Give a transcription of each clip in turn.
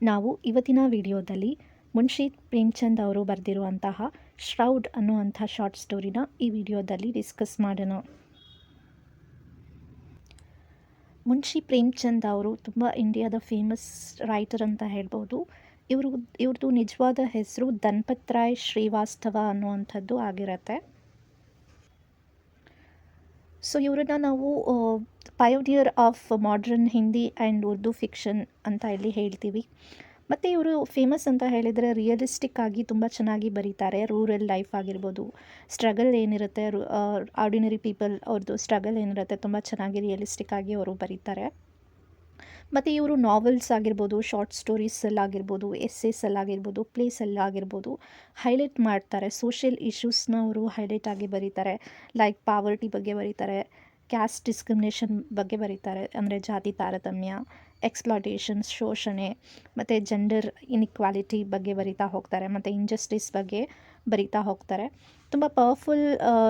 ನಾವು ಇವತ್ತಿನ ವಿಡಿಯೋದಲ್ಲಿ ಮುನ್ಷಿ ಪ್ರೇಮ್ಚಂದ್ ಅವರು ಬರೆದಿರುವಂತಹ ಶ್ರೌಡ್ ಅನ್ನುವಂಥ ಶಾರ್ಟ್ ಸ್ಟೋರಿನ ಈ ವಿಡಿಯೋದಲ್ಲಿ ಡಿಸ್ಕಸ್ ಮಾಡೋಣ. ಮುನ್ಷಿ ಪ್ರೇಮ್ಚಂದ್ ಅವರು ತುಂಬ ಇಂಡಿಯಾದ ಫೇಮಸ್ ರೈಟರ್ ಅಂತ ಹೇಳ್ಬೋದು. ಇವ್ರದ್ದು ನಿಜವಾದ ಹೆಸರು ಧನ್ಪತ್ ರಾಯ್ ಶ್ರೀವಾಸ್ತವ ಅನ್ನುವಂಥದ್ದು ಆಗಿರುತ್ತೆ. ಸೊ ಇವರನ್ನ ನಾವು pioneer of modern Hindi and Urdu fiction ಅಂತ ಇಲ್ಲಿ ಹೇಳ್ತೀವಿ. ಮತ್ತು ಇವರು ಫೇಮಸ್ ಅಂತ ಹೇಳಿದರೆ ರಿಯಲಿಸ್ಟಿಕ್ ಆಗಿ ತುಂಬ ಚೆನ್ನಾಗಿ ಬರೀತಾರೆ. ರೂರಲ್ ಲೈಫ್ ಆಗಿರ್ಬೋದು, ಸ್ಟ್ರಗಲ್ ಏನಿರುತ್ತೆ, ಆರ್ಡಿನರಿ ಪೀಪಲ್ ಅವ್ರದ್ದು ಸ್ಟ್ರಗಲ್ ಏನಿರುತ್ತೆ ತುಂಬ ಚೆನ್ನಾಗಿ ರಿಯಲಿಸ್ಟಿಕ್ ಆಗಿ ಅವರು ಬರೀತಾರೆ. ಮತ್ತು ಇವರು ನಾವೆಲ್ಸ್ ಆಗಿರ್ಬೋದು, ಶಾರ್ಟ್ ಸ್ಟೋರೀಸಲ್ಲಾಗಿರ್ಬೋದು, ಎಸ್ಸೇಸಲ್ಲಾಗಿರ್ಬೋದು, ಪ್ಲೇಸಲ್ಲಾಗಿರ್ಬೋದು ಹೈಲೈಟ್ ಮಾಡ್ತಾರೆ. ಸೋಷಿಯಲ್ ಇಶ್ಯೂಸ್ನ ಅವರು ಹೈಲೈಟ್ ಆಗಿ ಬರೀತಾರೆ. ಲೈಕ್ ಪಾವರ್ಟಿ ಬಗ್ಗೆ ಬರೀತಾರೆ, ಕ್ಯಾಸ್ಟ್ ಡಿಸ್ಕ್ರಿಮಿನೇಷನ್ ಬಗ್ಗೆ ಬರೀತಾರೆ, ಅಂದರೆ ಜಾತಿ ತಾರತಮ್ಯ, ಎಕ್ಸ್ಪ್ಲಾಟೇಷನ್ಸ್, ಶೋಷಣೆ, ಮತ್ತು ಜೆಂಡರ್ ಇನ್ಇಕ್ವಾಲಿಟಿ ಬಗ್ಗೆ ಬರಿತಾ ಹೋಗ್ತಾರೆ, ಮತ್ತು ಇಂಜಸ್ಟಿಸ್ ಬಗ್ಗೆ ಬರಿತಾ ಹೋಗ್ತಾರೆ. ತುಂಬ ಪವರ್ಫುಲ್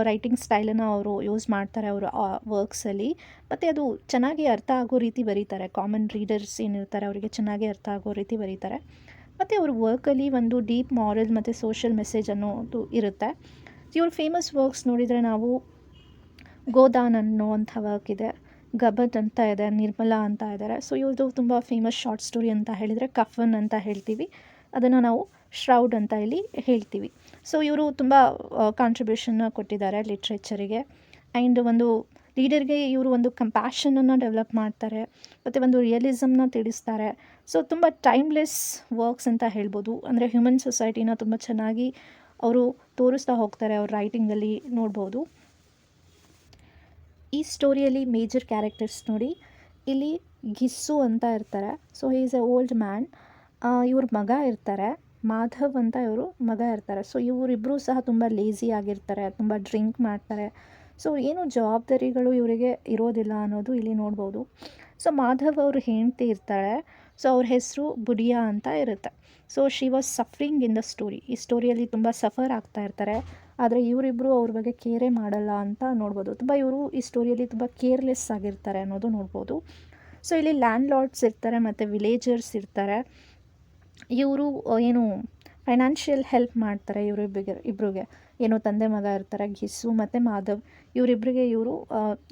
ರೈಟಿಂಗ್ ಸ್ಟೈಲನ್ನು ಅವರು ಯೂಸ್ ಮಾಡ್ತಾರೆ ಅವರ ವರ್ಕ್ಸಲ್ಲಿ. ಮತ್ತು ಅದು ಚೆನ್ನಾಗಿ ಅರ್ಥ ಆಗೋ ರೀತಿ ಬರೀತಾರೆ. ಕಾಮನ್ ರೀಡರ್ಸ್ ಏನಿರ್ತಾರೆ ಅವರಿಗೆ ಚೆನ್ನಾಗಿ ಅರ್ಥ ಆಗೋ ರೀತಿ ಬರೀತಾರೆ. ಮತ್ತು ಅವ್ರ ವರ್ಕಲ್ಲಿ ಒಂದು ಡೀಪ್ ಮಾರಲ್ ಮತ್ತು ಸೋಷಿಯಲ್ ಮೆಸೇಜ್ ಅನ್ನೋದು ಇರುತ್ತೆ. ಇವ್ರ ಫೇಮಸ್ ವರ್ಕ್ಸ್ ನೋಡಿದರೆ ನಾವು ಗೋದಾನ್ ಅನ್ನುವಂಥ ವರ್ಕ್ ಇದೆ, ಗಬದ್ ಅಂತ ಇದೆ, ನಿರ್ಮಲಾ ಅಂತ ಇದ್ದಾರೆ. ಸೊ ಇವ್ರದ್ದು ತುಂಬ ಫೇಮಸ್ ಶಾರ್ಟ್ ಸ್ಟೋರಿ ಅಂತ ಹೇಳಿದರೆ ಕಫನ್ ಅಂತ ಹೇಳ್ತೀವಿ, ಅದನ್ನು ನಾವು ಶ್ರೌಡ್ ಅಂತ ಇಲ್ಲಿ ಹೇಳ್ತೀವಿ. ಸೊ ಇವರು ತುಂಬ ಕಾಂಟ್ರಿಬ್ಯೂಷನ್ನ ಕೊಟ್ಟಿದ್ದಾರೆ ಲಿಟ್ರೇಚರಿಗೆ. ಆ್ಯಂಡ್ ಒಂದು ಲೀಡರ್ಗೆ ಇವರು ಒಂದು ಕಂಪ್ಯಾಷನನ್ನು ಡೆವಲಪ್ ಮಾಡ್ತಾರೆ, ಮತ್ತು ಒಂದು ರಿಯಲಿಸಮ್ನ ತಿಳಿಸ್ತಾರೆ. ಸೊ ತುಂಬ ಟೈಮ್ಲೆಸ್ ವರ್ಕ್ಸ್ ಅಂತ ಹೇಳ್ಬೋದು. ಅಂದರೆ ಹ್ಯೂಮನ್ ಸೊಸೈಟಿನ ತುಂಬ ಚೆನ್ನಾಗಿ ಅವರು ತೋರಿಸ್ತಾ ಹೋಗ್ತಾರೆ ಅವ್ರ ರೈಟಿಂಗಲ್ಲಿ ನೋಡ್ಬೋದು. ಈ ಸ್ಟೋರಿಯಲ್ಲಿ ಮೇಜರ್ ಕ್ಯಾರೆಕ್ಟರ್ಸ್ ನೋಡಿ, ಇಲ್ಲಿ ಘಿಸ್ಸು ಅಂತ ಇರ್ತಾರೆ. So he is A old man. ಇವ್ರ ಮಗ ಇರ್ತಾರೆ, ಮಾಧವ್ ಅಂತ ಇವರು ಮಗ ಇರ್ತಾರೆ. ಸೊ ಇವರಿಬ್ಬರೂ ಸಹ ತುಂಬ ಲೇಝಿ ಆಗಿರ್ತಾರೆ, ತುಂಬ ಡ್ರಿಂಕ್ ಮಾಡ್ತಾರೆ. ಸೊ ಏನು ಜವಾಬ್ದಾರಿಗಳು ಇವರಿಗೆ ಇರೋದಿಲ್ಲ ಅನ್ನೋದು ಇಲ್ಲಿ ನೋಡ್ಬೋದು. ಸೊ ಮಾಧವ್ ಅವ್ರ ಹೆಂಡತಿ ಇರ್ತಾಳೆ. ಸೊ ಅವ್ರ ಹೆಸರು ಬುಡಿಯಾ ಅಂತ ಇರುತ್ತೆ. So she was suffering in the story. ಈ ಸ್ಟೋರಿಯಲ್ಲಿ ತುಂಬ ಸಫರ್ ಆಗ್ತಾ ಇರ್ತಾರೆ, ಆದರೆ ಇವರಿಬ್ಬರು ಅವ್ರ ಬಗ್ಗೆ ಕೇರೇ ಮಾಡಲ್ಲ ಅಂತ ನೋಡ್ಬೋದು. ತುಂಬ ಇವರು ಈ ಸ್ಟೋರಿಯಲ್ಲಿ ತುಂಬ ಕೇರ್ಲೆಸ್ ಆಗಿರ್ತಾರೆ ಅನ್ನೋದು ನೋಡ್ಬೋದು. ಸೊ ಇಲ್ಲಿ ಲ್ಯಾಂಡ್ ಲಾರ್ಡ್ಸ್ ಇರ್ತಾರೆ ಮತ್ತು ವಿಲೇಜರ್ಸ್ ಇರ್ತಾರೆ. ಇವರು ಏನು ಫೈನಾನ್ಷಿಯಲ್ ಹೆಲ್ಪ್ ಮಾಡ್ತಾರೆ ಇಬ್ಬರಿಗೆ. ಏನು ತಂದೆ ಮಗ ಇರ್ತಾರೆ ಘಿಸ್ಸು ಮತ್ತು ಮಾಧವ್, ಇವರಿಬ್ಬರಿಗೆ ಇವರು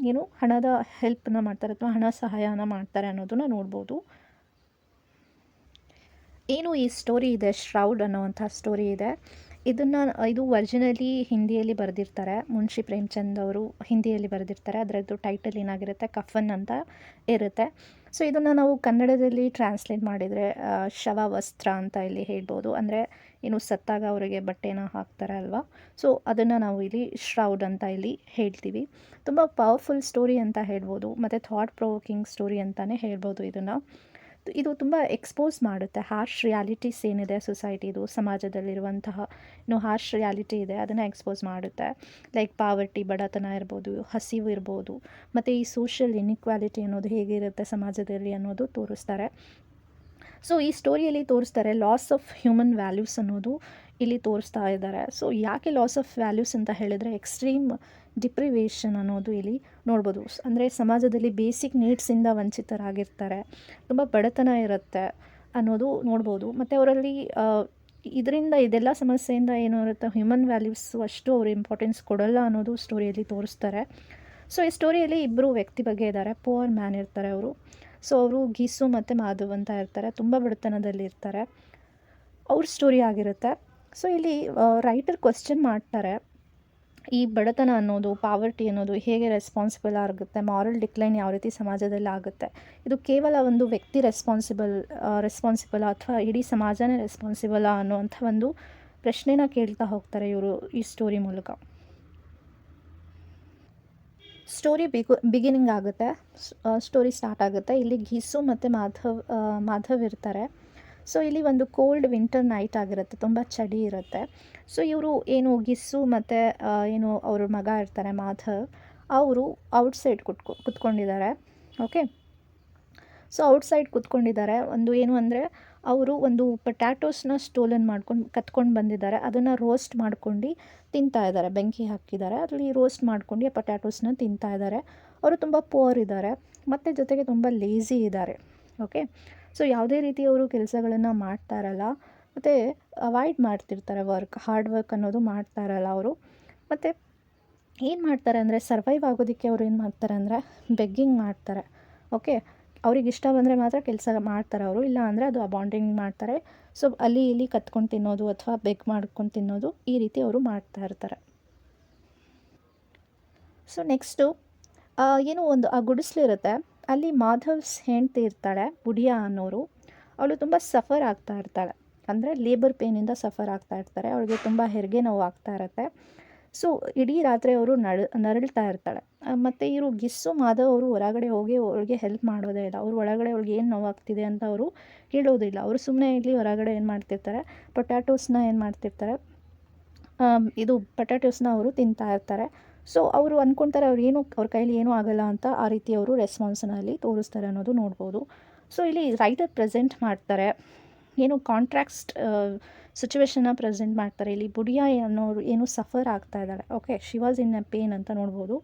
ಏನು ಹಣದ ಹೆಲ್ಪನ್ನ ಮಾಡ್ತಾರೆ ಅಥವಾ ಹಣ ಸಹಾಯನ ಮಾಡ್ತಾರೆ ಅನ್ನೋದನ್ನು ನೋಡ್ಬೋದು. ಏನು ಈ ಸ್ಟೋರಿ ಇದೆ, ಶ್ರೌಡ್ ಅನ್ನೋವಂಥ ಸ್ಟೋರಿ ಇದೆ, ಇದು ಒರಿಜಿನಲಿ ಹಿಂದಿಯಲ್ಲಿ ಬರೆದಿರ್ತಾರೆ. ಮುನ್ಷಿ ಪ್ರೇಮ್ಚಂದ್ ಅವರು ಹಿಂದಿಯಲ್ಲಿ ಬರೆದಿರ್ತಾರೆ. ಅದರದ್ದು ಟೈಟಲ್ ಏನಾಗಿರುತ್ತೆ, ಕಫನ್ ಅಂತ ಇರುತ್ತೆ. ಸೊ ಇದನ್ನು ನಾವು ಕನ್ನಡದಲ್ಲಿ ಟ್ರಾನ್ಸ್ಲೇಟ್ ಮಾಡಿದರೆ ಶವ ವಸ್ತ್ರ ಅಂತ ಇಲ್ಲಿ ಹೇಳ್ಬೋದು. ಅಂದರೆ ಏನು ಸತ್ತಾಗ ಅವರಿಗೆ ಬಟ್ಟೆನ ಹಾಕ್ತಾರೆ ಅಲ್ವಾ, ಸೊ ಅದನ್ನು ನಾವು ಇಲ್ಲಿ ಶ್ರೌಡ್ ಅಂತ ಇಲ್ಲಿ ಹೇಳ್ತೀವಿ. ತುಂಬ ಪವರ್ಫುಲ್ ಸ್ಟೋರಿ ಅಂತ ಹೇಳ್ಬೋದು, ಮತ್ತು ಥಾಟ್ ಪ್ರೊವೋಕಿಂಗ್ ಸ್ಟೋರಿ ಅಂತಲೇ ಹೇಳ್ಬೋದು ಇದನ್ನು. ಇದು ತುಂಬ ಎಕ್ಸ್ಪೋಸ್ ಮಾಡುತ್ತೆ ಹಾರ್ಶ್ ರಿಯಾಲಿಟೀಸ್ ಏನಿದೆ ಸೊಸೈಟಿದು, ಸಮಾಜದಲ್ಲಿರುವಂತಹ ಹಾರ್ಶ್ ರಿಯಾಲಿಟಿ ಇದೆ ಅದನ್ನು ಎಕ್ಸ್ಪೋಸ್ ಮಾಡುತ್ತೆ. ಲೈಕ್ ಪಾವರ್ಟಿ, ಬಡತನ ಇರ್ಬೋದು, ಹಸಿವು ಇರ್ಬೋದು, ಮತ್ತು ಈ ಸೋಷಿಯಲ್ ಇನ್ಇಕ್ವಾಲಿಟಿ ಅನ್ನೋದು ಹೇಗಿರುತ್ತೆ ಸಮಾಜದಲ್ಲಿ ಅನ್ನೋದು ತೋರಿಸ್ತಾರೆ. ಸೊ ಈ ಸ್ಟೋರಿಯಲ್ಲಿ ತೋರಿಸ್ತಾರೆ ಲಾಸ್ ಆಫ್ ಹ್ಯೂಮನ್ ವ್ಯಾಲ್ಯೂಸ್ ಅನ್ನೋದು ಇಲ್ಲಿ ತೋರಿಸ್ತಾ ಇದ್ದಾರೆ. ಸೊ ಯಾಕೆ ಲಾಸ್ ಆಫ್ ವ್ಯಾಲ್ಯೂಸ್ ಅಂತ ಹೇಳಿದರೆ ಎಕ್ಸ್ಟ್ರೀಮ್ ಡಿಪ್ರಿವೇಷನ್ ಅನ್ನೋದು ಇಲ್ಲಿ ನೋಡ್ಬೋದು. ಅಂದರೆ ಸಮಾಜದಲ್ಲಿ ಬೇಸಿಕ್ ನೀಡ್ಸಿಂದ ವಂಚಿತರಾಗಿರ್ತಾರೆ, ತುಂಬ ಬಡತನ ಇರುತ್ತೆ ಅನ್ನೋದು ನೋಡ್ಬೋದು. ಮತ್ತು ಅವರಲ್ಲಿ ಇದೆಲ್ಲ ಸಮಸ್ಯೆಯಿಂದ ಏನು ಇರುತ್ತೆ, ಹ್ಯೂಮನ್ ವ್ಯಾಲ್ಯೂಸು ಅಷ್ಟು ಅವರು ಇಂಪಾರ್ಟೆನ್ಸ್ ಕೊಡೋಲ್ಲ ಅನ್ನೋದು ಸ್ಟೋರಿಯಲ್ಲಿ ತೋರಿಸ್ತಾರೆ. ಸೊ ಈ ಸ್ಟೋರಿಯಲ್ಲಿ ಇಬ್ಬರು ವ್ಯಕ್ತಿ ಬಗ್ಗೆ ಇದ್ದಾರೆ. ಪುವರ್ ಮ್ಯಾನ್ ಇರ್ತಾರೆ ಅವರು. ಸೊ ಅವರು ಘಿಸ್ಸು ಮತ್ತು ಮಾಧವ್ ಅಂತ ಇರ್ತಾರೆ, ತುಂಬ ಬಡತನದಲ್ಲಿ ಇರ್ತಾರೆ. ಅವ್ರ ಸ್ಟೋರಿ ಆಗಿರುತ್ತೆ. ಸೊ ಇಲ್ಲಿ ರೈಟರ್ ಕ್ವೆಶ್ಚನ್ ಮಾಡ್ತಾರೆ, ಈ ಬಡತನ ಅನ್ನೋದು, ಪಾವರ್ಟಿ ಅನ್ನೋದು ಹೇಗೆ ರೆಸ್ಪಾನ್ಸಿಬಲ್ ಆಗುತ್ತೆ, ಮಾರಲ್ ಡಿಕ್ಲೈನ್ ಯಾವ ರೀತಿ ಸಮಾಜದಲ್ಲಿ ಆಗುತ್ತೆ, ಇದು ಕೇವಲ ಒಂದು ವ್ಯಕ್ತಿ ರೆಸ್ಪಾನ್ಸಿಬಲ್ ಅಥವಾ ಇಡೀ ಸಮಾಜನೇ ರೆಸ್ಪಾನ್ಸಿಬಲ್ ಅನ್ನೋವಂಥ ಒಂದು ಪ್ರಶ್ನೆನ ಕೇಳ್ತಾ ಹೋಗ್ತಾರೆ ಇವರು ಈ ಸ್ಟೋರಿ ಮೂಲಕ. ಸ್ಟೋರಿ ಬಿಗಿನಿಂಗ್ ಆಗುತ್ತೆ, ಸ್ಟೋರಿ ಸ್ಟಾರ್ಟ್ ಆಗುತ್ತೆ. ಇಲ್ಲಿ ಘಿಸ್ಸು ಮತ್ತು ಮಾಧವ್ ಇರ್ತಾರೆ. ಸೊ ಇಲ್ಲಿ ಒಂದು ಕೋಲ್ಡ್ ವಿಂಟರ್ ನೈಟ್ ಆಗಿರುತ್ತೆ, ತುಂಬ ಚಳಿ ಇರುತ್ತೆ. ಸೊ ಇವರು ಏನು ಘಿಸ್ಸು ಮತ್ತು ಏನು ಅವ್ರ ಮಗ ಇರ್ತಾರೆ ಮಾಧವ್, ಅವರು ಔಟ್ಸೈಡ್ ಕುತ್ಕೊಂಡಿದ್ದಾರೆ. ಓಕೆ, ಸೊ ಔಟ್ಸೈಡ್ ಕುತ್ಕೊಂಡಿದ್ದಾರೆ. ಒಂದು ಏನು ಅಂದರೆ ಅವರು ಒಂದು ಪೊಟ್ಯಾಟೋಸ್ನ ಕತ್ಕೊಂಡು ಬಂದಿದ್ದಾರೆ, ಅದನ್ನು ರೋಸ್ಟ್ ಮಾಡ್ಕೊಂಡು ತಿಂತಾ ಇದ್ದಾರೆ. ಬೆಂಕಿ ಹಾಕಿದ್ದಾರೆ, ಅದರಲ್ಲಿ ರೋಸ್ಟ್ ಮಾಡ್ಕೊಂಡು ಆ ಪೊಟ್ಯಾಟೋಸ್ನ ತಿಂತಾ ಇದ್ದಾರೆ. ಅವರು ತುಂಬ ಪುವರ್ ಇದ್ದಾರೆ, ಮತ್ತು ಜೊತೆಗೆ ತುಂಬ ಲೇಝಿ ಇದ್ದಾರೆ. ಓಕೆ, ಸೊ ಯಾವುದೇ ರೀತಿ ಅವರು ಕೆಲಸಗಳನ್ನು ಮಾಡ್ತಾ ಇರಲ್ಲ, ಮತ್ತು ಅವಾಯ್ಡ್ ಮಾಡ್ತಿರ್ತಾರೆ ಹಾರ್ಡ್ ವರ್ಕ್ ಅನ್ನೋದು ಮಾಡ್ತಾ ಇರಲ್ಲ ಅವರು. ಮತ್ತು ಏನು ಮಾಡ್ತಾರೆ ಅಂದರೆ ಸರ್ವೈವ್ ಆಗೋದಕ್ಕೆ ಅವ್ರು ಏನು ಮಾಡ್ತಾರೆ ಅಂದರೆ ಬೆಗ್ಗಿಂಗ್ ಮಾಡ್ತಾರೆ. ಓಕೆ, ಅವ್ರಿಗೆ ಇಷ್ಟ ಬಂದರೆ ಮಾತ್ರ ಕೆಲಸ ಮಾಡ್ತಾರೆ ಅವರು, ಇಲ್ಲ ಅಂದರೆ ಅದು ಅಬಾಂಡಿಂಗ್ ಮಾಡ್ತಾರೆ. ಸೊ ಅಲ್ಲಿ ಇಲ್ಲಿ ಕತ್ಕೊಂಡು ತಿನ್ನೋದು ಅಥವಾ ಬೆಗ್ ಮಾಡ್ಕೊಂಡು ತಿನ್ನೋದು, ಈ ರೀತಿ ಅವರು ಮಾಡ್ತಾ ಇರ್ತಾರೆ. ಸೊ ನೆಕ್ಸ್ಟು ಏನು ಒಂದು ಆ ಗುಡಿಸ್ಲಿರುತ್ತೆ, ಅಲ್ಲಿ ಮಾಧವ್ಸ್ ಹೆಂಡ್ತಿ ಇರ್ತಾಳೆ ಬುಡಿಯಾ ಅನ್ನೋರು. ಅವಳು ತುಂಬ ಸಫರ್ ಆಗ್ತಾ ಇರ್ತಾಳೆ, ಅಂದರೆ ಲೇಬರ್ ಪೇನಿಂದ ಸಫರ್ ಆಗ್ತಾ ಇರ್ತಾರೆ. ಅವಳಿಗೆ ತುಂಬ ಹೆರಿಗೆ ನೋವು ಆಗ್ತಾ ಇರುತ್ತೆ. ಸೊ ಇಡೀ ರಾತ್ರಿ ಅವರು ನರಳ್ತಾ ಇರ್ತಾಳೆ. ಮತ್ತು ಇವರು ಗಿಸ್ಸು ಮಾಧವ್ ಅವರು ಹೊರಗಡೆ ಹೋಗಿ ಅವಳಿಗೆ ಹೆಲ್ಪ್ ಮಾಡೋದೇ ಇಲ್ಲ. ಅವರು ಒಳಗಡೆ ಅವ್ಳಿಗೆ ಏನು ನೋವಾಗ್ತಿದೆ ಅಂತ ಅವರು ಹೇಳೋದಿಲ್ಲ. ಅವರು ಸುಮ್ಮನೆ ಇಲ್ಲಿ ಹೊರಗಡೆ ಏನು ಮಾಡ್ತಿರ್ತಾರೆ, ಪೊಟ್ಯಾಟೋಸ್ನ ಏನು ಮಾಡ್ತಿರ್ತಾರೆ, ಪೊಟ್ಯಾಟೋಸ್ನ ಅವರು ತಿಂತಾ ಇರ್ತಾರೆ. ಸೊ ಅವರು ಅಂದ್ಕೊಳ್ತಾರೆ ಅವ್ರ ಕೈಲಿ ಏನೂ ಆಗಲ್ಲ ಅಂತ. ಆ ರೀತಿ ಅವರು ರೆಸ್ಪಾನ್ಸ್ನಲ್ಲಿ ತೋರಿಸ್ತಾರೆ ಅನ್ನೋದು ನೋಡ್ಬೋದು. ಸೊ ಇಲ್ಲಿ ರೈಟರ್ ಪ್ರೆಸೆಂಟ್ ಮಾಡ್ತಾರೆ, ಏನು ಕಾಂಟ್ರಾಕ್ಸ್ಟ್ ಸಿಚುವೇಶನ್ನ ಪ್ರೆಸೆಂಟ್ ಮಾಡ್ತಾರೆ. ಇಲ್ಲಿ ಬುಡಿಯಾ ಅನ್ನೋರು ಏನು ಸಫರ್ ಆಗ್ತಾ ಇದ್ದಾಳೆ. Okay, she was in a pain ಅಂತ ನೋಡ್ಬೋದು.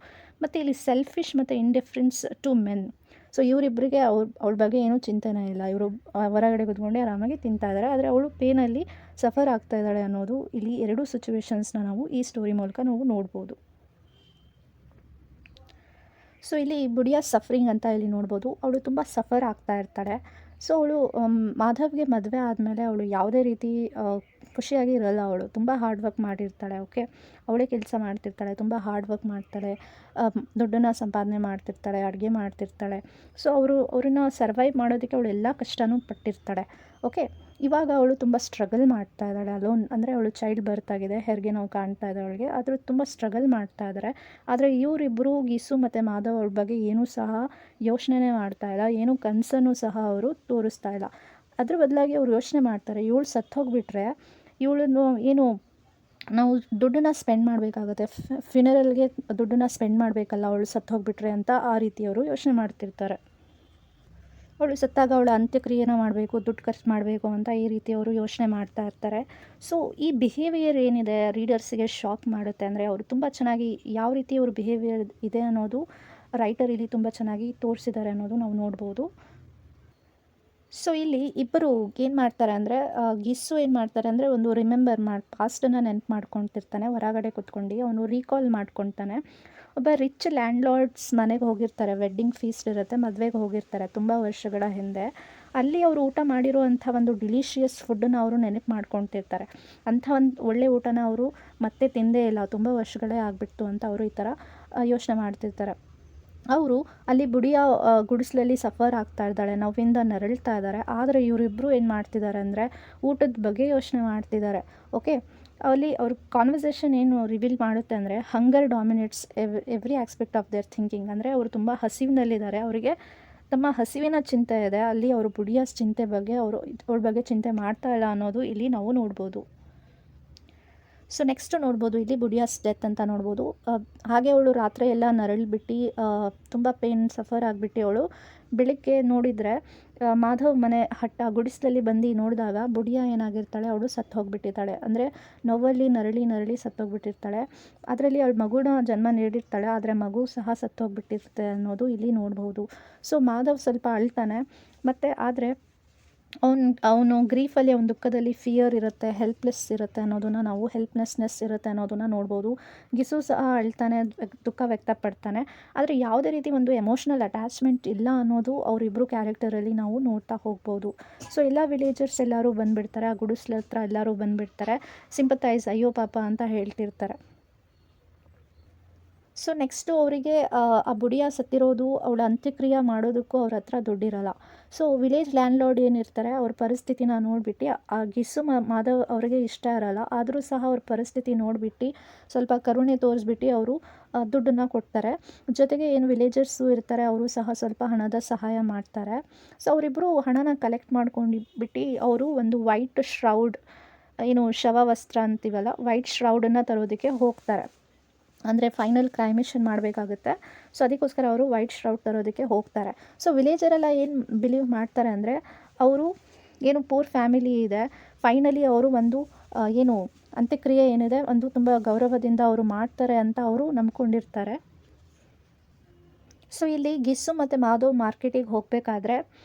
ಮತ್ತು ಇಲ್ಲಿ ಸೆಲ್ಫಿಶ್ ಮತ್ತು ಇಂಡಿಫ್ರೆನ್ಸ್ ಟು ಮೆನ್. ಸೊ ಇವರಿಬ್ಬರಿಗೆ ಅವಳ ಬಗ್ಗೆ ಏನೂ ಚಿಂತೆನೇ ಇಲ್ಲ. ಇವರು ಹೊರಗಡೆ ಕೂತ್ಕೊಂಡೆ ಆರಾಮಾಗಿ ತಿಂತಾ ಇದ್ದಾರೆ, ಆದರೆ ಅವಳು ಪೇನಲ್ಲಿ ಸಫರ್ ಆಗ್ತಾ ಇದ್ದಾಳೆ ಅನ್ನೋದು ಇಲ್ಲಿ ಎರಡೂ ಸಿಚುವೇಶನ್ಸ್ನ ನಾವು ಈ ಸ್ಟೋರಿ ಮೂಲಕ ನಾವು ನೋಡ್ಬೋದು. ಸೊ ಇಲ್ಲಿ ಬುಡಿಯಾ ಸಫರಿಂಗ್ ಅಂತ ಇಲ್ಲಿ ನೋಡ್ಬೋದು. ಅವಳು ತುಂಬ ಸಫರ್ ಆಗ್ತಾ ಇರ್ತಾಳೆ. ಸೊ ಅವಳು ಮಾಧವ್ಗೆ ಮದುವೆ ಆದಮೇಲೆ ಅವಳು ಯಾವುದೇ ರೀತಿ ಖುಷಿಯಾಗಿ ಇರಲ್ಲ. ಅವಳು ತುಂಬ ಹಾರ್ಡ್ ವರ್ಕ್ ಮಾಡಿರ್ತಾಳೆ. ಓಕೆ, ಅವಳೇ ಕೆಲಸ ಮಾಡ್ತಿರ್ತಾಳೆ, ತುಂಬ ಹಾರ್ಡ್ ವರ್ಕ್ ಮಾಡ್ತಾಳೆ, ದುಡ್ಡನ್ನು ಸಂಪಾದನೆ ಮಾಡ್ತಿರ್ತಾಳೆ, ಅಡುಗೆ ಮಾಡ್ತಿರ್ತಾಳೆ. ಸೊ ಅವ್ರನ್ನ ಸರ್ವೈವ್ ಮಾಡೋದಕ್ಕೆ ಅವಳು ಎಲ್ಲ ಕಷ್ಟನೂ ಪಟ್ಟಿರ್ತಾಳೆ. ಓಕೆ, ಇವಾಗ ಅವಳು ತುಂಬ ಸ್ಟ್ರಗಲ್ ಮಾಡ್ತಾ ಇದ್ದಾಳೆ ಅಲೋನ್. ಅಂದರೆ ಅವಳು ಚೈಲ್ಡ್ ಬರ್ತ್ ಆಗಿದೆ, ಹೆರಿಗೆ ನೋವು ಕಾಣ್ತಾ ಇದೆ ಅವಳಿಗೆ, ಆದರೂ ತುಂಬ ಸ್ಟ್ರಗಲ್ ಮಾಡ್ತಾ ಇದ್ದಾರೆ. ಆದರೆ ಇವರಿಬ್ಬರು ಗೀಸು ಮತ್ತು ಮಾಧವ್ ಅವಳ ಬಗ್ಗೆ ಏನೂ ಸಹ ಯೋಚನೆ ಮಾಡ್ತಾ ಇಲ್ಲ, ಏನೂ ಕನಸನ್ನು ಸಹ ಅವರು ತೋರಿಸ್ತಾ ಇಲ್ಲ. ಅದ್ರ ಬದಲಾಗಿ ಅವ್ರು ಯೋಚನೆ ಮಾಡ್ತಾರೆ, ಇವಳು ಸತ್ತೋಗ್ಬಿಟ್ರೆ ಇವಳನ್ನು ಏನು ನಾವು ದುಡ್ಡನ್ನ ಸ್ಪೆಂಡ್ ಮಾಡಬೇಕಾಗುತ್ತೆ, ಫಿನರಲ್ಗೆ ದುಡ್ಡನ್ನ ಸ್ಪೆಂಡ್ ಮಾಡಬೇಕಲ್ಲ ಅವಳು ಸತ್ತೋಗ್ಬಿಟ್ರೆ ಅಂತ. ಆ ರೀತಿ ಅವರು ಯೋಚನೆ ಮಾಡ್ತಿರ್ತಾರೆ. ಅವಳು ಸತ್ತಾಗ ಅವಳ ಅಂತ್ಯಕ್ರಿಯೆನ ಮಾಡಬೇಕು, ದುಡ್ಡು ಖರ್ಚು ಮಾಡಬೇಕು ಅಂತ ಈ ರೀತಿ ಅವರು ಯೋಚನೆ ಮಾಡ್ತಾ ಇರ್ತಾರೆ. ಸೊ ಈ ಬಿಹೇವಿಯರ್ ಏನಿದೆ ರೀಡರ್ಸಿಗೆ ಶಾಕ್ ಮಾಡುತ್ತೆ. ಅಂದರೆ ಅವರು ತುಂಬ ಚೆನ್ನಾಗಿ ಯಾವ ರೀತಿ ಅವ್ರ ಬಿಹೇವಿಯರ್ ಇದೆ ಅನ್ನೋದು ರೈಟರ್ ಇಲ್ಲಿ ತುಂಬ ಚೆನ್ನಾಗಿ ತೋರಿಸಿದ್ದಾರೆ ಅನ್ನೋದು ನಾವು ನೋಡ್ಬೋದು. ಸೊ ಇಲ್ಲಿ ಇಬ್ಬರು ಏನು ಮಾಡ್ತಾರೆ ಅಂದರೆ, ಗಿಸ್ಸು ಏನು ಮಾಡ್ತಾರೆ ಅಂದರೆ ಒಂದು ರಿಮೆಂಬರ್ ಪಾಸ್ಟನ್ನು ನೆನಪು ಮಾಡ್ಕೊತಿರ್ತಾನೆ. ಹೊರಗಡೆ ಕೂತ್ಕೊಂಡು ಅವನು ರೀಕಾಲ್ ಮಾಡ್ಕೊತಾನೆ. ಒಬ್ಬ ರಿಚ್ ಲ್ಯಾಂಡ್ಲಾರ್ಡ್ಸ್ ಮನೆಗೆ ಹೋಗಿರ್ತಾರೆ, ವೆಡ್ಡಿಂಗ್ ಫೀಸ್ಟ್ ಇರುತ್ತೆ, ಮದುವೆಗೆ ಹೋಗಿರ್ತಾರೆ ತುಂಬ ವರ್ಷಗಳ ಹಿಂದೆ. ಅಲ್ಲಿ ಅವರು ಊಟ ಮಾಡಿರುವಂಥ ಒಂದು ಡಿಲಿಷಿಯಸ್ ಫುಡ್ಡನ್ನು ಅವರು ನೆನಪು ಮಾಡ್ಕೊತಿರ್ತಾರೆ. ಅಂಥ ಒಂದು ಒಳ್ಳೆ ಊಟನ ಅವರು ಮತ್ತೆ ತಿಂದೇ ಇಲ್ಲ, ತುಂಬ ವರ್ಷಗಳೇ ಆಗಿಬಿಡ್ತು ಅಂತ ಅವರು ಈ ಥರ ಯೋಚನೆ ಮಾಡ್ತಿರ್ತಾರೆ. ಅವರು ಅಲ್ಲಿ ಬುಡಿಯಾ ಗುಡಿಸಲಲ್ಲಿ ಸಫರ್ ಆಗ್ತಾ ಇದ್ದಾಳೆ, ನೋವಿಂದ ನರಳ್ತಾ ಇದ್ದಾರೆ. ಆದರೆ ಇವರಿಬ್ಬರು ಏನು ಮಾಡ್ತಿದ್ದಾರೆ ಅಂದರೆ ಊಟದ ಬಗ್ಗೆ ಯೋಚನೆ ಮಾಡ್ತಿದ್ದಾರೆ. ಓಕೆ, ಅಲ್ಲಿ ಅವ್ರ ಕಾನ್ವರ್ಸೇಷನ್ ಏನು ರಿವೀಲ್ ಮಾಡುತ್ತೆ ಅಂದರೆ hunger dominates every aspect of their thinking. ಅಂದರೆ ಅವರು ತುಂಬ ಹಸಿವಿನಲ್ಲಿದ್ದಾರೆ, ಅವರಿಗೆ ತಮ್ಮ ಹಸಿವಿನ ಚಿಂತೆ ಇದೆ. ಅಲ್ಲಿ ಅವರು ಬುಡಿಯಾಸ್ ಚಿಂತೆ ಬಗ್ಗೆ ಅವಳ ಬಗ್ಗೆ ಚಿಂತೆ ಮಾಡ್ತಾ ಇಲ್ಲ ಅನ್ನೋದು ಇಲ್ಲಿ ನಾವು ನೋಡ್ಬೋದು. ಸೊ ನೆಕ್ಸ್ಟ್ ನೋಡ್ಬೋದು ಇಲ್ಲಿ ಬುಡಿಯಾಸ್ ಡೆತ್ ಅಂತ ನೋಡ್ಬೋದು. ಹಾಗೆ ಅವಳು ರಾತ್ರಿ ಎಲ್ಲ ನರಳಿಬಿಟ್ಟು ತುಂಬ ಪೇನ್ ಸಫರ್ ಆಗಿಬಿಟ್ಟು ಅವಳು ಬೆಳಿಗ್ಗೆ ನೋಡಿದರೆ ಮಾಧವ್ ಮನೆ ಗುಡಿಸಲಲ್ಲಿ ಬಂದು ನೋಡಿದಾಗ ಬುಡಿಯಾ ಏನಾಗಿರ್ತಾಳೆ, ಅವಳು ಸತ್ತು ಹೋಗಿಬಿಟ್ಟಿರ್ತಾಳೆ. ಅಂದರೆ ನೋವಲ್ಲಿ ನರಳಿ ಸತ್ತೋಗ್ಬಿಟ್ಟಿರ್ತಾಳೆ. ಅದರಲ್ಲಿ ಅವಳು ಮಗುನ ಜನ್ಮ ನೀಡಿರ್ತಾಳೆ, ಆದರೆ ಮಗು ಸಹ ಸತ್ತೋಗ್ಬಿಟ್ಟಿರುತ್ತೆ ಅನ್ನೋದು ಇಲ್ಲಿ ನೋಡ್ಬೋದು. ಸೊ ಮಾಧವ್ ಸ್ವಲ್ಪ ಅಳ್ತಾನೆ. ಮತ್ತು ಆದರೆ ಅವನು ಗ್ರೀಫಲ್ಲಿ, ಅವನ ದುಃಖದಲ್ಲಿ ಫಿಯರ್ ಇರುತ್ತೆ, ಹೆಲ್ಪ್ಲೆಸ್ ಇರುತ್ತೆ ಅನ್ನೋದನ್ನು ನಾವು ಹೆಲ್ಪ್ಲೆಸ್ನೆಸ್ ಇರುತ್ತೆ ಅನ್ನೋದನ್ನು ನೋಡ್ಬೋದು. ಗಿಸು ಸಹ ಅಳ್ತಾನೆ, ದುಃಖ ವ್ಯಕ್ತಪಡ್ತಾನೆ. ಆದರೆ ಯಾವುದೇ ರೀತಿ ಒಂದು ಎಮೋಷ್ನಲ್ ಅಟ್ಯಾಚ್ಮೆಂಟ್ ಇಲ್ಲ ಅನ್ನೋದು ಅವರಿಬ್ಬರು ಕ್ಯಾರೆಕ್ಟರಲ್ಲಿ ನಾವು ನೋಡ್ತಾ ಹೋಗ್ಬೋದು. ಸೊ ಎಲ್ಲ ವಿಲೇಜರ್ಸ್ ಎಲ್ಲರೂ ಬಂದುಬಿಡ್ತಾರೆ, ಆ ಗುಡಿಸ್ಲ ಹತ್ರ ಎಲ್ಲರೂ ಬಂದುಬಿಡ್ತಾರೆ, ಸಿಂಪತೈಸ್, ಅಯ್ಯೋ ಪಾಪ ಅಂತ ಹೇಳ್ತಿರ್ತಾರೆ. ಸೊ ನೆಕ್ಸ್ಟು ಅವರಿಗೆ ಆ ಬುಡಿಯಾ ಸತ್ತಿರೋದು ಅವಳ ಅಂತ್ಯಕ್ರಿಯೆ ಮಾಡೋದಕ್ಕೂ ಅವ್ರ ಹತ್ರ ದುಡ್ಡಿರಲ್ಲ. ಸೊ ವಿಲೇಜ್ ಲ್ಯಾಂಡ್ಲಾರ್ಡ್ ಏನಿರ್ತಾರೆ ಅವ್ರ ಪರಿಸ್ಥಿತಿನ ನೋಡಿಬಿಟ್ಟು ಆ ಗಿಸ್ಸು ಮಾಧವ್ ಅವರಿಗೆ ಇಷ್ಟ ಇರಲ್ಲ, ಆದರೂ ಸಹ ಅವ್ರ ಪರಿಸ್ಥಿತಿ ನೋಡಿಬಿಟ್ಟು ಸ್ವಲ್ಪ ಕರುಣೆ ತೋರಿಸ್ಬಿಟ್ಟು ಅವರು ದುಡ್ಡನ್ನು ಕೊಡ್ತಾರೆ. ಜೊತೆಗೆ ಏನು ವಿಲೇಜರ್ಸು ಇರ್ತಾರೆ ಅವರು ಸಹ ಸ್ವಲ್ಪ ಹಣದ ಸಹಾಯ ಮಾಡ್ತಾರೆ. ಸೊ ಅವರಿಬ್ಬರು ಹಣನ ಕಲೆಕ್ಟ್ ಮಾಡ್ಕೊಂಡು ಅವರು ಒಂದು ವೈಟ್ ಶ್ರೌಡ್, ಏನು ಶವವಸ್ತ್ರ ಅಂತೀವಲ್ಲ, ವೈಟ್ ಶ್ರೌಡನ್ನು ತರೋದಕ್ಕೆ ಹೋಗ್ತಾರೆ. ಅಂದರೆ ಫೈನಲ್ ಕ್ರೈಮೇಷನ್ ಮಾಡಬೇಕಾಗುತ್ತೆ. ಸೊ ಅದಕ್ಕೋಸ್ಕರ ಅವರು ವೈಟ್ ಶ್ರೌಡ್ ತರೋದಕ್ಕೆ ಹೋಗ್ತಾರೆ. ಸೊ ವಿಲೇಜರೆಲ್ಲ ಏನು ಬಿಲೀವ್ ಮಾಡ್ತಾರೆ ಅಂದರೆ, ಅವರು ಏನು ಪೂರ್ ಫ್ಯಾಮಿಲಿ ಇದೆ, ಫೈನಲಿ ಅವರು ಒಂದು ಏನು ಅಂತ್ಯಕ್ರಿಯೆ ಏನಿದೆ ಒಂದು ತುಂಬ ಗೌರವದಿಂದ ಅವರು ಮಾಡ್ತಾರೆ ಅಂತ ಅವರು ನಂಬ್ಕೊಂಡಿರ್ತಾರೆ. ಸೊ ಇಲ್ಲಿ ಗಿಸ್ಸು ಮತ್ತು ಮಾಧವ್ ಮಾರ್ಕೆಟಿಗೆ ಹೋಗಬೇಕಾದ್ರೆ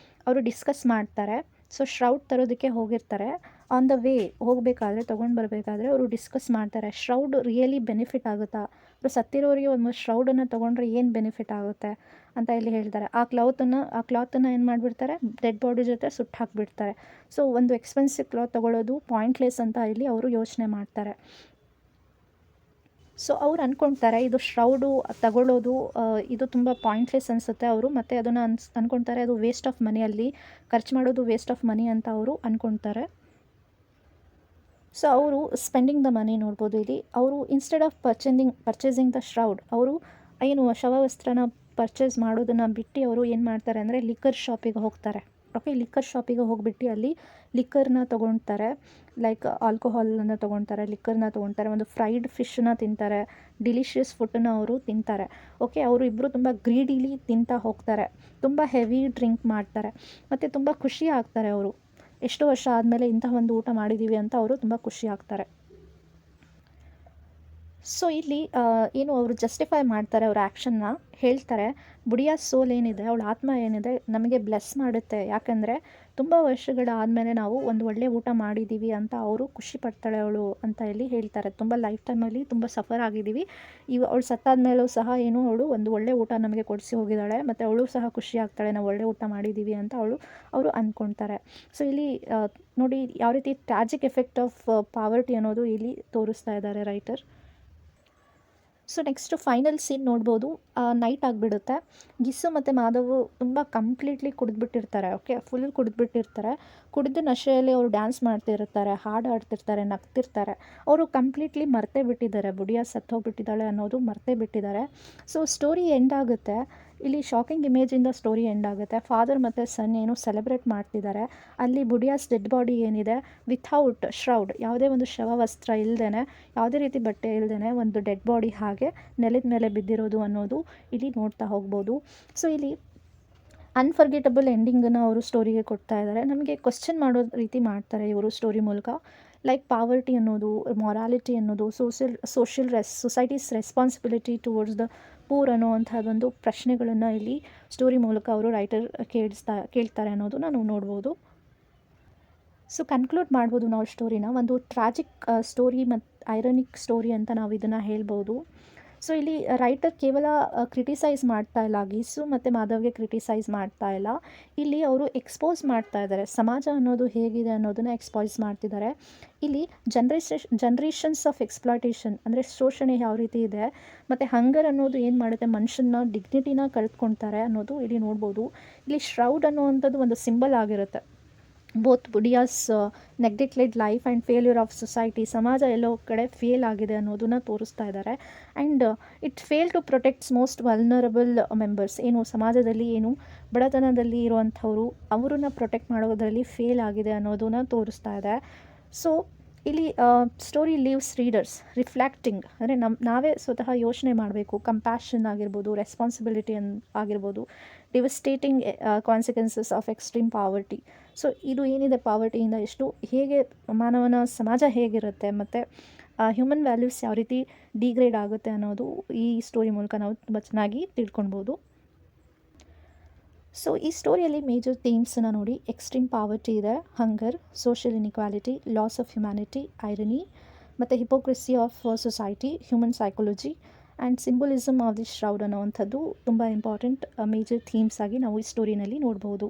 ಅವರು ಡಿಸ್ಕಸ್ ಮಾಡ್ತಾರೆ. ಸೊ ಶ್ರೌಡ್ ತರೋದಕ್ಕೆ ಹೋಗಿರ್ತಾರೆ. ಆನ್ ದ ವೇ ಹೋಗಬೇಕಾದ್ರೆ ತೊಗೊಂಡು ಬರಬೇಕಾದ್ರೆ ಅವರು ಡಿಸ್ಕಸ್ ಮಾಡ್ತಾರೆ, ಶ್ರೌಡ್ ರಿಯಲಿ ಬೆನಿಫಿಟ್ ಆಗುತ್ತಾ, ಅವರು ಸತ್ತಿರೋರಿಗೆ ಒಂದು ಶ್ರೌಡನ್ನು ತೊಗೊಂಡ್ರೆ ಏನು ಬೆನಿಫಿಟ್ ಆಗುತ್ತೆ ಅಂತ ಇಲ್ಲಿ ಹೇಳ್ತಾರೆ. ಆ ಕ್ಲಾತನ್ನು ಏನು ಮಾಡಿಬಿಡ್ತಾರೆ, ಡೆಡ್ ಬಾಡಿ ಜೊತೆ ಸುಟ್ಟು ಹಾಕಿಬಿಡ್ತಾರೆ. ಸೊ ಒಂದು ಎಕ್ಸ್ಪೆನ್ಸಿವ್ ಕ್ಲಾತ್ ತೊಗೊಳ್ಳೋದು ಪಾಯಿಂಟ್ಲೆಸ್ ಅಂತ ಇಲ್ಲಿ ಅವರು ಯೋಚನೆ ಮಾಡ್ತಾರೆ. ಸೊ ಅವ್ರು ಅಂದ್ಕೊಳ್ತಾರೆ ಇದು ಶ್ರೌಡು ತಗೊಳ್ಳೋದು ಇದು ತುಂಬ ಪಾಯಿಂಟ್ಲೆಸ್ ಅನಿಸುತ್ತೆ ಅವರು, ಮತ್ತು ಅದನ್ನು ಅಂದ್ಕೊಳ್ತಾರೆ ಅದು ವೇಸ್ಟ್ ಆಫ್ ಮನಿ, ಅಲ್ಲಿ ಖರ್ಚು ಮಾಡೋದು ವೇಸ್ಟ್ ಆಫ್ ಮನಿ ಅಂತ ಅವರು ಅಂದ್ಕೊಳ್ತಾರೆ. ಸೊ ಅವರು ಸ್ಪೆಂಡಿಂಗ್ ದ ಮನಿ ನೋಡ್ಬೋದು ಇಲ್ಲಿ. ಅವರು instead of purchasing the shroud, ಅವರು ಏನು ಶವವಸ್ತ್ರನ ಪರ್ಚೇಸ್ ಮಾಡೋದನ್ನು ಬಿಟ್ಟು ಅವರು ಏನು ಮಾಡ್ತಾರೆ ಅಂದರೆ ಲಿಕ್ಕರ್ ಶಾಪಿಗೆ ಹೋಗ್ತಾರೆ. ಓಕೆ, ಲಿಕ್ಕರ್ ಶಾಪಿಗೆ ಹೋಗ್ಬಿಟ್ಟು ಅಲ್ಲಿ ಲಿಕ್ಕರ್ನ ತೊಗೊಳ್ತಾರೆ, ಲೈಕ್ ಆಲ್ಕೋಹಾಲನ್ನು ತೊಗೊಳ್ತಾರೆ, ಲಿಕ್ಕರ್ನ ತೊಗೊಳ್ತಾರೆ, ಒಂದು ಫ್ರೈಡ್ ಫಿಶನ್ನ ತಿಂತಾರೆ, ಡಿಲಿಷಿಯಸ್ ಫುಡ್ಡನ್ನು ಅವರು ತಿಂತಾರೆ. ಓಕೆ, ಅವರು ಇಬ್ಬರು ತುಂಬ ಗ್ರೀಡಿಲಿ ತಿಂತಾ ಹೋಗ್ತಾರೆ, ತುಂಬ ಹೆವಿ ಡ್ರಿಂಕ್ ಮಾಡ್ತಾರೆ, ಮತ್ತು ತುಂಬ ಖುಷಿ ಆಗ್ತಾರೆ. ಅವರು ಎಷ್ಟೋ ವರ್ಷ ಆದಮೇಲೆ ಇಂತಹ ಒಂದು ಊಟ ಮಾಡಿದ್ದೀವಿ ಅಂತ ಅವರು ತುಂಬ ಖುಷಿ ಆಗ್ತಾರೆ. ಸೊ ಇಲ್ಲಿ ಏನು ಅವರು ಜಸ್ಟಿಫೈ ಮಾಡ್ತಾರೆ ಅವರ ಆ್ಯಕ್ಷನ್ನ, ಹೇಳ್ತಾರೆ ಬುಡಿಯಾ ಸೋಲ್ ಏನಿದೆ, ಅವಳ ಆತ್ಮ ಏನಿದೆ ನಮಗೆ ಬ್ಲೆಸ್ ಮಾಡುತ್ತೆ, ಯಾಕಂದರೆ ತುಂಬ ವರ್ಷಗಳಾದಮೇಲೆ ನಾವು ಒಂದು ಒಳ್ಳೆಯ ಊಟ ಮಾಡಿದ್ದೀವಿ ಅಂತ ಅವರು ಖುಷಿ ಪಡ್ತಾಳೆ ಅವಳು ಅಂತ ಇಲ್ಲಿ ಹೇಳ್ತಾರೆ. ತುಂಬ ಲೈಫ್ ಟೈಮಲ್ಲಿ ತುಂಬ ಸಫರ್ ಆಗಿದ್ದೀವಿ, ಅವಳು ಸತ್ತಾದ್ಮೇಲೂ ಸಹ ಏನು ಅವಳು ಒಂದು ಒಳ್ಳೆ ಊಟ ನಮಗೆ ಕೊಡಿಸಿ ಹೋಗಿದ್ದಾಳೆ, ಮತ್ತು ಅವಳು ಸಹ ಖುಷಿ ಆಗ್ತಾಳೆ ನಾವು ಒಳ್ಳೆ ಊಟ ಮಾಡಿದ್ದೀವಿ ಅಂತ ಅವರು ಅಂದ್ಕೊಳ್ತಾರೆ. ಸೊ ಇಲ್ಲಿ ನೋಡಿ ಯಾವ ರೀತಿ ಟ್ರಾಜಿಕ್ ಎಫೆಕ್ಟ್ ಆಫ್ ಪಾವರ್ಟಿ ಅನ್ನೋದು ಇಲ್ಲಿ ತೋರಿಸ್ತಾ ಇದ್ದಾರೆ writer. So next final scene ನೋಡ್ಬೋದು. ನೈಟ್ ಆಗಿಬಿಡುತ್ತೆ. ಗಿಸ್ಸು ಮತ್ತು ಮಾಧವು ತುಂಬ ಕಂಪ್ಲೀಟ್ಲಿ ಕುಡಿದ್ಬಿಟ್ಟಿರ್ತಾರೆ. ಓಕೆ, ಫುಲ್ ಕುಡಿದ್ಬಿಟ್ಟಿರ್ತಾರೆ. ಕುಡಿದ ನಶೆಯಲ್ಲಿ ಅವರು ಡ್ಯಾನ್ಸ್ ಮಾಡ್ತಿರ್ತಾರೆ, ಹಾಡು ಆಡ್ತಿರ್ತಾರೆ, ನಗ್ತಿರ್ತಾರೆ. ಅವರು ಕಂಪ್ಲೀಟ್ಲಿ ಮರ್ತೇ ಬಿಟ್ಟಿದ್ದಾರೆ, ಬುಡಿಯಾ ಸತ್ತೋಗ್ಬಿಟ್ಟಿದ್ದಾಳೆ ಅನ್ನೋದು ಮರ್ತೇ ಬಿಟ್ಟಿದ್ದಾರೆ. ಸೊ ಸ್ಟೋರಿ ಎಂಡ್ ಆಗುತ್ತೆ ಇಲ್ಲಿ. ಶಾಕಿಂಗ್ ಇಮೇಜಿಂದ ಸ್ಟೋರಿ ಎಂಡ್ ಆಗುತ್ತೆ. ಫಾದರ್ ಮತ್ತು ಸನ್ ಏನು ಸೆಲೆಬ್ರೇಟ್ ಮಾಡ್ತಿದ್ದಾರೆ. ಅಲ್ಲಿ ಬುಡಿಯಾಸ್ ಡೆಡ್ ಬಾಡಿ ಏನಿದೆ ವಿಥೌಟ್ ಶ್ರೌಡ್, ಯಾವುದೇ ಒಂದು ಶವವಸ್ತ್ರ ಇಲ್ಲದೇ, ಯಾವುದೇ ರೀತಿ ಬಟ್ಟೆ ಇಲ್ಲದೇ ಒಂದು ಡೆಡ್ ಬಾಡಿ ಹಾಗೆ ನೆಲದ ಮೇಲೆ ಬಿದ್ದಿರೋದು ಅನ್ನೋದು ಇಲ್ಲಿ ನೋಡ್ತಾ ಹೋಗ್ಬೋದು. ಸೊ ಇಲ್ಲಿ ಅನ್ಫರ್ಗೆಟಬಲ್ ಎಂಡಿಂಗನ್ನು ಅವರು ಸ್ಟೋರಿಗೆ ಕೊಡ್ತಾ ಇದ್ದಾರೆ. ನಮಗೆ ಕ್ವಶ್ಚನ್ ಮಾಡೋ ರೀತಿ ಮಾಡ್ತಾರೆ ಇವರು ಸ್ಟೋರಿ ಮೂಲಕ. ಲೈಕ್ ಪಾವರ್ಟಿ ಅನ್ನೋದು, ಮೊರಾಲಿಟಿ ಅನ್ನೋದು, society's responsibility towards the poor ಅನ್ನೋವಂಥದ್ದೊಂದು ಪ್ರಶ್ನೆಗಳನ್ನು ಇಲ್ಲಿ ಸ್ಟೋರಿ ಮೂಲಕ ಅವರು ರೈಟರ್ ಕೇಳ್ತಾರೆ ಅನ್ನೋದು ನಾವು ನೋಡ್ಬೋದು. ಸೊ ಕನ್ಕ್ಲೂಡ್ ಮಾಡ್ಬೋದು ನಾವು ಸ್ಟೋರಿನ. ಒಂದು ಟ್ರಾಜಿಕ್ ಸ್ಟೋರಿ ಮತ್ತು ಐರನಿಕ್ ಸ್ಟೋರಿ ಅಂತ ನಾವು ಇದನ್ನು ಹೇಳ್ಬೋದು. ಸೊ ಇಲ್ಲಿ ರೈಟರ್ ಕೇವಲ ಕ್ರಿಟಿಸೈಸ್ ಮಾಡ್ತಾ ಇಲ್ಲ, ಗೀಸು ಮತ್ತು ಮಾಧವ್ಗೆ ಕ್ರಿಟಿಸೈಸ್ ಮಾಡ್ತಾ ಇಲ್ಲ. ಇಲ್ಲಿ ಅವರು ಎಕ್ಸ್ಪೋಸ್ ಮಾಡ್ತಾ ಇದ್ದಾರೆ, ಸಮಾಜ ಅನ್ನೋದು ಹೇಗಿದೆ ಅನ್ನೋದನ್ನು ಎಕ್ಸ್ಪೋಸ್ ಮಾಡ್ತಿದ್ದಾರೆ. ಇಲ್ಲಿ ಜನ್ರೇಷನ್ಸ್ ಆಫ್ ಎಕ್ಸ್ಪ್ಲಾಯ್ಟೇಷನ್ ಅಂದರೆ ಶೋಷಣೆ ಯಾವ ರೀತಿ ಇದೆ, ಮತ್ತು ಹಂಗರ್ ಅನ್ನೋದು ಏನು ಮಾಡುತ್ತೆ, ಮನುಷ್ಯನ ಡಿಗ್ನಿಟಿನ ಕಳೆದುಕೊಳ್ತಾರೆ ಅನ್ನೋದು ಇಲ್ಲಿ ನೋಡ್ಬೋದು. ಇಲ್ಲಿ ಶ್ರೌಡ್ ಅನ್ನುವಂಥದ್ದು ಒಂದು ಸಿಂಬಲ್ ಆಗಿರುತ್ತೆ. Both Budhiya's neglected life and failure of society, ಸಮಾಜ ಎಲ್ಲೋ ಕಡೆ ಫೇಲ್ ಆಗಿದೆ ಅನ್ನೋದನ್ನು ತೋರಿಸ್ತಾ ಇದ್ದಾರೆ. And it fail to protects most vulnerable members, ಏನು ಸಮಾಜದಲ್ಲಿ ಏನು ಬಡತನದಲ್ಲಿ ಇರುವಂಥವರು ಅವರನ್ನು ಪ್ರೊಟೆಕ್ಟ್ ಮಾಡೋದರಲ್ಲಿ ಫೇಲ್ ಆಗಿದೆ ಅನ್ನೋದನ್ನು ತೋರಿಸ್ತಾ ಇದೆ. ಸೊ ಇಲ್ಲಿ ಸ್ಟೋರಿ ಲೀವ್ಸ್ ರೀಡರ್ಸ್ ರಿಫ್ಲೆಕ್ಟಿಂಗ್, ಅಂದರೆ ನಾವೇ ಸ್ವತಃ ಯೋಚನೆ ಮಾಡಬೇಕು. ಕಂಪ್ಯಾಷನ್ ಆಗಿರ್ಬೋದು, ರೆಸ್ಪಾನ್ಸಿಬಿಲಿಟಿ ಆಗಿರ್ಬೋದು, devastating consequences of extreme poverty. So ಇದು ಏನಿದೆ ಪಾವರ್ಟಿಯಿಂದ ಹೇಗೆ ಮಾನವನ ಸಮಾಜ ಹೇಗಿರುತ್ತೆ, ಮತ್ತು ಹ್ಯೂಮನ್ ವ್ಯಾಲ್ಯೂಸ್ ಯಾವ ರೀತಿ ಡಿಗ್ರೇಡ್ ಆಗುತ್ತೆ ಅನ್ನೋದು ಈ ಸ್ಟೋರಿ ಮೂಲಕ ನಾವು ತುಂಬ ಚೆನ್ನಾಗಿ ತಿಳ್ಕೊಳ್ಬೋದು. ಸೊ ಈ ಸ್ಟೋರಿಯಲ್ಲಿ ಮೇಜರ್ ಥೀಮ್ಸನ್ನು ನೋಡಿ, ಎಕ್ಸ್ಟ್ರೀಮ್ ಪಾವರ್ಟಿ ಇದೆ, hunger, social inequality, loss of humanity, irony, ಮತ್ತು hypocrisy of society, human psychology and symbolism of the shroud ಅನ್ನೋವಂಥದ್ದು ತುಂಬ ಇಂಪಾರ್ಟೆಂಟ್ ಮೇಜರ್ ಥೀಮ್ಸ್ ಆಗಿ ನಾವು ಈ ಸ್ಟೋರಿನಲ್ಲಿ ನೋಡ್ಬೋದು.